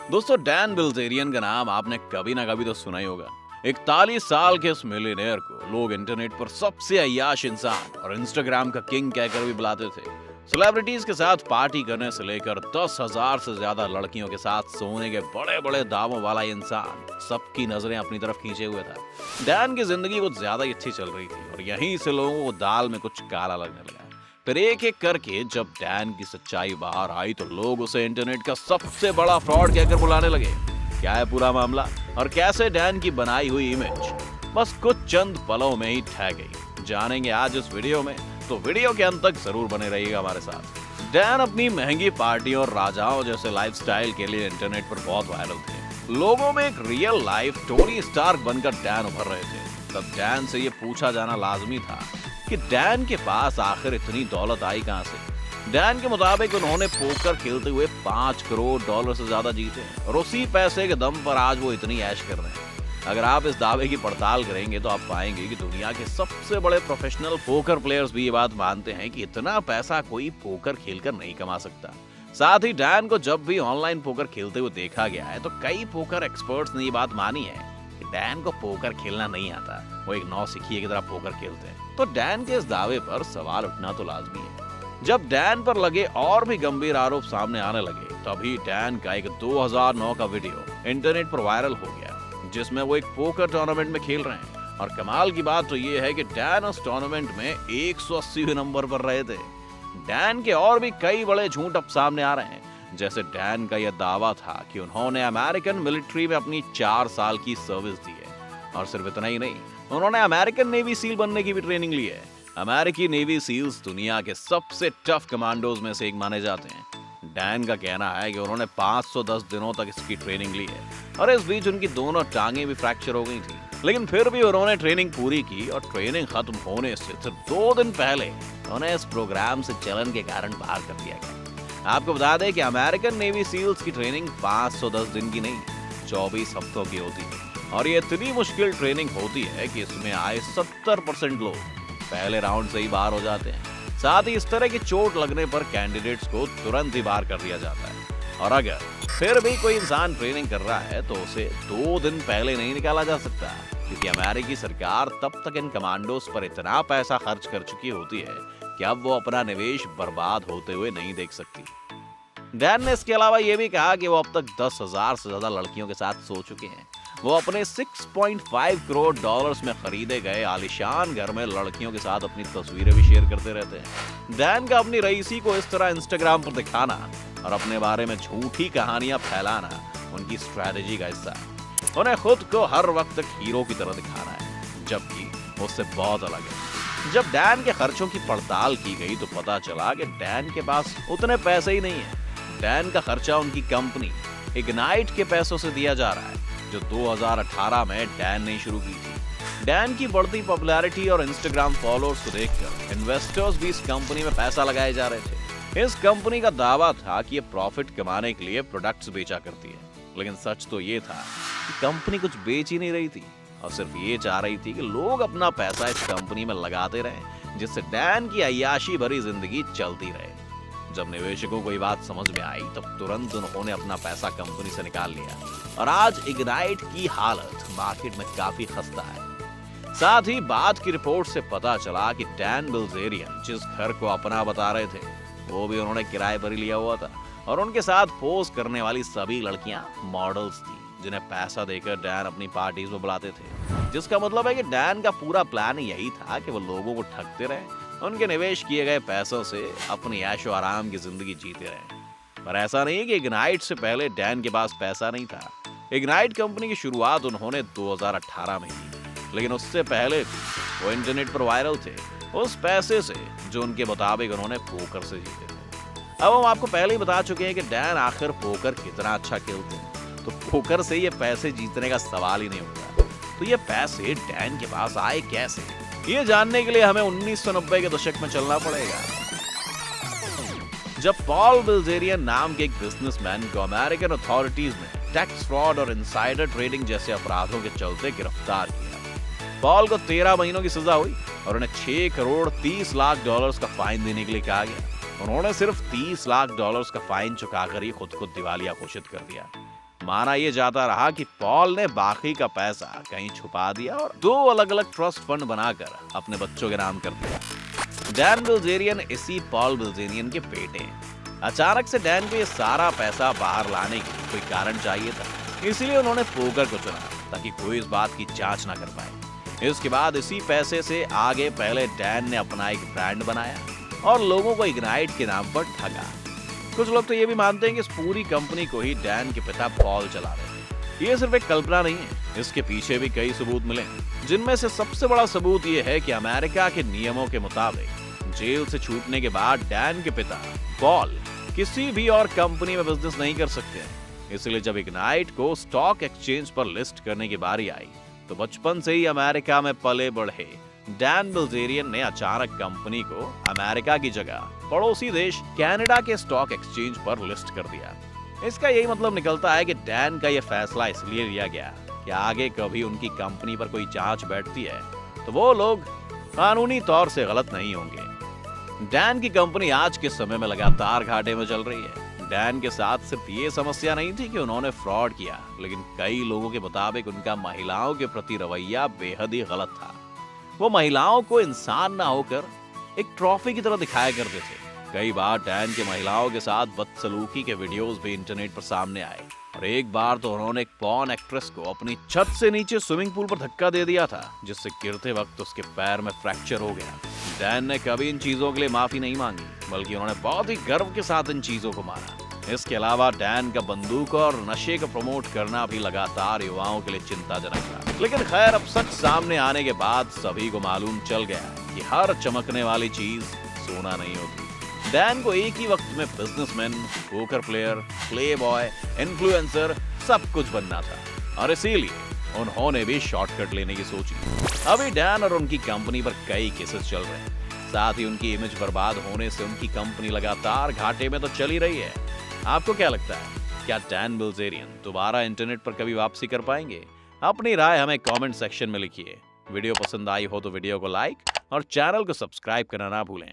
दोस्तों, Dan Bilzerian का नाम आपने कभी ना कभी तो सुना ही होगा। 41 साल के इस मिलियनेयर को लोग इंटरनेट पर सबसे अय्याश इंसान और इंस्टाग्राम का किंग कहकर भी बुलाते थे। सेलिब्रिटीज के साथ पार्टी करने से लेकर 10,000 से ज्यादा लड़कियों के साथ सोने के बड़े बड़े दावों वाला ये इंसान सबकी नजरें अपनी तरफ खींचे हुए था। डैन की जिंदगी कुछ ज्यादा ही अच्छी चल रही थी और यहीं से लोगों को दाल में कुछ काला लगने लगा। फिर एक एक करके जब डैन की सच्चाई बाहर आई तो लोग उसे इंटरनेट का सबसे बड़ा फ्रॉड कहकर बुलाने लगे। क्या है पूरा मामला और कैसे डैन की बनाई हुई इमेज बस कुछ चंद पलों में ही ठह गई, जानेंगे आज इस वीडियो में। तो वीडियो के अंत तक जरूर बने रहिएगा हमारे साथ। डैन अपनी महंगी पार्टियों और राजाओं जैसे लाइफस्टाइल के लिए इंटरनेट पर बहुत वायरल थे। लोगों में एक रियल लाइफ टोनी स्टार्क बनकर डैन उभर रहे थे। तब डैन से ये पूछा जाना लाजमी था कि डैन के पास आखिर इतनी दौलत आई कहां से। डैन के मुताबिक उन्होंने पोकर खेलते हुए $5 करोड़ से ज्यादा जीते और उसी पैसे के दम पर आज वो इतनी ऐश कर रहे हैं। अगर आप इस दावे की पड़ताल करेंगे तो आप पाएंगे कि दुनिया के सबसे बड़े प्रोफेशनल पोकर प्लेयर्स भी ये बात मानते हैं कि इतना पैसा कोई पोकर खेलकर नहीं कमा सकता। साथ ही डैन को जब भी ऑनलाइन पोकर खेलते हुए देखा गया है तो कई पोकर एक्सपर्ट्स ने ये बात मानी है कि डैन को पोकर खेलना नहीं आता, वो एक नौसिखिए की तरह पोकर खेलते हैं। तो डैन के इस दावे पर सवाल उठना तो लाजमी है। जब डैन पर लगे और भी गंभीर आरोप सामने आने लगे तभी डैन का एक 2009 का वीडियो इंटरनेट पर वायरल हो गया जिसमें वो एक पोकर टूर्नामेंट में खेल रहे हैं। और कमाल की बात तो ये है कि डैन उस टूर्नामेंट में 180वें नंबर पर रहे थे। डैन के और भी कई बड़े झूठ अब सामने आ रहे हैं, जैसे डैन का यह दावा था कि उन्होंने अमेरिकन मिलिट्री में अपनी 4 साल की सर्विस दी है। और सिर्फ इतना ही नहीं, उन्होंने अमेरिकन नेवी सील बनने की भी ट्रेनिंग ली है। अमेरिकी नेवी सील्स दुनिया के सबसे टफ कमांडोज में से एक माने जाते हैं। डैन का कहना है कि उन्होंने 510 दिनों तक इसकी ट्रेनिंग ली है और इस बीच उनकी दोनों टांगें भी फ्रैक्चर हो गई थी, लेकिन फिर भी उन्होंने ट्रेनिंग पूरी की और ट्रेनिंग खत्म होने से सिर्फ 2 दिन पहले उन्हें इस प्रोग्राम से चलन के कारण बाहर कर दिया गया। आपको बता दें कि अमेरिकन नेवी सील्स की ट्रेनिंग 510 दिन की नहीं 24 हफ्तों की होती है और ये इतनी मुश्किल ट्रेनिंग होती है कि इसमें आए 70% लोग पहले राउंड से ही बाहर हो जाते हैं। साथ ही इस तरह की चोट लगने पर कैंडिडेट्स को तुरंत ही बाहर कर दिया जाता है और अगर फिर भी कोई इंसान ट्रेनिंग कर रहा है तो उसे 2 दिन पहले नहीं निकाला जा सकता, क्योंकि अमेरिकी सरकार तब तक इन कमांडोज पर इतना पैसा खर्च कर चुकी होती है कि अब वो अपना निवेश बर्बाद होते हुए नहीं देख सकती। डैन ने इसके अलावा ये भी कहा कि वो अब तक 10,000 से ज्यादा लड़कियों के साथ सो चुके हैं। वो अपने $6.5 करोड़ में खरीदे गए आलीशान घर में लड़कियों के साथ अपनी तस्वीरें भी शेयर करते रहते हैं। डैन का अपनी रईसी को इस तरह इंस्टाग्राम पर दिखाना और अपने बारे में झूठी कहानियां फैलाना उनकी स्ट्रैटेजी का हिस्सा है। उन्हें खुद को हर वक्त एक हीरो की तरह दिखाना है, जबकि उससे बहुत अलग है। जब डैन के खर्चों की पड़ताल की गई तो पता चला कि डैन के पास उतने पैसे ही नहीं है। डैन का खर्चा उनकी कंपनी इग्नाइट के पैसों से दिया जा रहा है, जो 2018 में डैन ने शुरू की थी। डैन की बढ़ती पॉपुलैरिटी और इंस्टाग्राम फॉलोअर्स को देखकर इन्वेस्टर्स भी इस कंपनी में पैसा लगाए जा रहे थे। इस कंपनी का दावा था कि ये प्रॉफिट कमाने के लिए प्रोडक्ट्स बेचा करती है, लेकिन सच तो ये था कि कंपनी कुछ बेच ही नहीं रही थी और सिर्फ ये चाह रही थी कि लोग अपना पैसा इस कंपनी में लगाते रहें, जिससे डैन की अय्याशी भरी जिंदगी चलती रहे। जब निवेशकों को ये बात समझ में आई तब तुरंत उन्होंने अपना पैसा कंपनी से निकाल लिया और आज इग्नाइट की हालत मार्केट में काफी खस्ता है। साथ ही बात की रिपोर्ट से पता चला कि डैन बिल्जेरियन जिस घर को अपना बता रहे थे वो भी उन्होंने किराए पर ही लिया हुआ था और उनके साथ पोज करने वाली सभी लड़कियां मॉडल्स थी, जिन्हें पैसा देकर डैन अपनी पार्टीज में बुलाते थे। जिसका मतलब है कि डैन का पूरा प्लान यही था कि वो लोगों को ठगते रहे, उनके निवेश किए गए पैसों से अपनी ऐशो आराम की जिंदगी जीते रहे। पर ऐसा नहीं कि इग्नाइट से पहले डैन के पास पैसा नहीं था। इग्नाइट कंपनी की शुरुआत उन्होंने 2018 में की, लेकिन उससे पहले वो इंटरनेट पर वायरल थे उस पैसे से जो उनके मुताबिक उन्होंने पोकर से जीते थे। अब हम आपको पहले ही बता चुके हैं कि डैन आखिर पोकर कितना अच्छा खेलते हैं, तो पोकर से ये पैसे जीतने का सवाल ही नहीं होता। तो ये पैसे डैन के पास आए कैसे, ये जानने के लिए हमें 1990 के दशक में चलना पड़ेगा, जब पॉल बिल्जेरियन नाम के एक बिजनेसमैन को अमेरिकन अथॉरिटीज ने टैक्स फ्रॉड और इनसाइडर ट्रेडिंग जैसे अपराधों के चलते गिरफ्तार किया। पॉल को 13 महीनों की सजा हुई और उन्हें $6 करोड़ 30 लाख का फाइन देने के लिए कहा गया। उन्होंने सिर्फ $30 लाख का फाइन चुकाकर ही खुद को दिवालिया घोषित कर दिया। माना यह जाता रहा कि पॉल ने बाकी का पैसा कहीं छुपा दिया और 2 अलग-अलग ट्रस्ट फंड बनाकर अपने बच्चों के नाम कर दिया। डैन बिल्जेरियन इसी पॉल बिल्जेरियन के बेटे हैं। अचानक से डैन को ये सारा पैसा बाहर लाने की कोई कारण चाहिए था, इसलिए उन्होंने पोकर को चुना ताकि कोई इस बात की जांच ना कर पाए। इसके बाद इसी पैसे से आगे पहले डैन ने अपना एक ब्रांड बनाया और लोगों को इग्नाइट के नाम पर ठगा। कुछ लोग तो ये भी मानते हैं कि इस पूरी कंपनी को ही डैन के पिता पॉल चला रहे थे। ये सिर्फ एक कल्पना नहीं है, इसके पीछे भी कई सबूत मिले, जिनमें से सबसे बड़ा सबूत ये है कि अमेरिका के नियमों के मुताबिक जेल से छूटने के बाद डैन के पिता पॉल किसी भी और कंपनी में बिजनेस नहीं कर सकते। इसलिए जब इग्नाइट को स्टॉक एक्सचेंज पर लिस्ट करने की बारी आई तो बचपन से ही अमेरिका में पले बढ़े डैन बिल्जेरियन ने अचानक कंपनी को अमेरिका की जगह पड़ोसी देश कनाडा के स्टॉक एक्सचेंज पर लिस्ट कर दिया। इसका यही मतलब निकलता है कि डैन का यह फैसला इसलिए लिया गया कि आगे कभी उनकी कंपनी पर कोई जांच बैठती है तो वो लोग कानूनी तौर से गलत नहीं होंगे। डैन की कंपनी आज के समय में लगातार घाटे में चल रही है। डैन के साथ सिर्फ ये समस्या नहीं थी कि उन्होंने फ्रॉड किया, लेकिन कई लोगों के मुताबिक उनका महिलाओं के प्रति रवैया बेहद ही गलत था। वो महिलाओं को इंसान ना होकर एक ट्रॉफी की तरह दिखाया करते थे। कई बार डैन के महिलाओं के साथ बदसलूकी के वीडियोस भी इंटरनेट पर सामने आए और एक बार तो उन्होंने एक पॉर्न एक्ट्रेस को अपनी छत से नीचे स्विमिंग पूल पर धक्का दे दिया था, जिससे गिरते वक्त उसके पैर में फ्रैक्चर हो गया। डैन ने कभी इन चीजों के लिए माफी नहीं मांगी, बल्कि उन्होंने बहुत ही गर्व के साथ इन चीजों को माना। इसके अलावा डैन का बंदूक और नशे को प्रमोट करना भी लगातार युवाओं के लिए चिंताजनक था। लेकिन खैर, अब सच सामने आने के बाद सभी को मालूम चल गया कि हर चमकने वाली चीज सोना नहीं होती। डैन को एक ही वक्त में businessman, poker player, Playboy, influencer सब कुछ बनना था और इसीलिए उन्होंने भी शॉर्टकट लेने की सोची। अभी डैन और उनकी कंपनी पर कई केसेस चल रहे हैं। साथ ही उनकी इमेज बर्बाद होने से उनकी कंपनी लगातार घाटे में तो चल ही रही है। आपको क्या लगता है, क्या डैन बिल्जेरियन दोबारा इंटरनेट पर कभी वापसी कर पाएंगे? अपनी राय हमें कमेंट सेक्शन में लिखिए। वीडियो पसंद आई हो तो वीडियो को लाइक और चैनल को सब्सक्राइब करना ना भूलें।